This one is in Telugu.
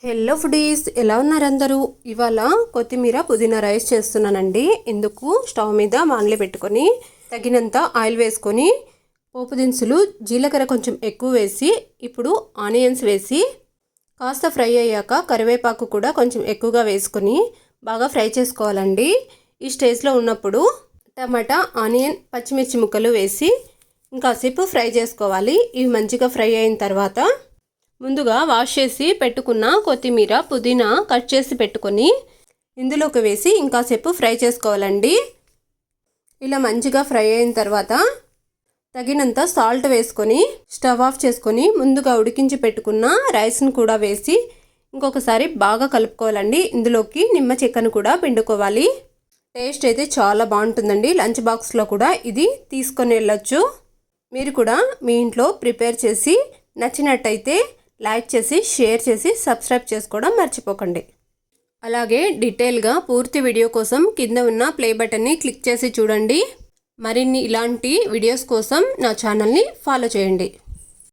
హలో ఫుడీస్, ఎలా ఉన్నారు అందరూ? ఇవాళ కొత్తిమీర పుదీనా రైస్ చేస్తున్నానండి. ఇందుకు స్టవ్ మీద బాణలి పెట్టుకొని తగినంత ఆయిల్ వేసుకొని పోపు దినుసులు జీలకర్ర కొంచెం ఎక్కువ వేసి ఇప్పుడు ఆనియన్స్ వేసి కాస్త ఫ్రై అయ్యాక కరివేపాకు కూడా కొంచెం ఎక్కువగా వేసుకొని బాగా ఫ్రై చేసుకోవాలండి. ఈ స్టేజ్లో ఉన్నప్పుడు టమాటా, ఆనియన్, పచ్చిమిర్చి ముక్కలు వేసి ఇంకాసేపు ఫ్రై చేసుకోవాలి. ఇవి మంచిగా ఫ్రై అయిన తర్వాత ముందుగా వాష్ చేసి పెట్టుకున్న కొత్తిమీర, పుదీనా కట్ చేసి పెట్టుకొని ఇందులోకి వేసి ఇంకాసేపు ఫ్రై చేసుకోవాలండి. ఇలా మంచిగా ఫ్రై అయిన తర్వాత తగినంత సాల్ట్ వేసుకొని స్టవ్ ఆఫ్ చేసుకొని ముందుగా ఉడికించి పెట్టుకున్న రైస్ను కూడా వేసి ఇంకొకసారి బాగా కలుపుకోవాలండి. ఇందులోకి నిమ్మ చెక్కను కూడా పిండుకోవాలి. టేస్ట్ అయితే చాలా బాగుంటుందండి. లంచ్ బాక్స్లో కూడా ఇది తీసుకొని వెళ్ళొచ్చు. మీరు కూడా మీ ఇంట్లో ప్రిపేర్ చేసి నచ్చినట్టయితే లైక్ చేసి, షేర్ చేసి, సబ్స్క్రైబ్ చేసుకోవడం మర్చిపోకండి. అలాగే డీటెయిల్గా పూర్తి వీడియో కోసం కింద ఉన్న ప్లే బటన్ని క్లిక్ చేసి చూడండి. మరిన్ని ఇలాంటి వీడియోస్ కోసం నా ఛానల్ని ఫాలో చేయండి.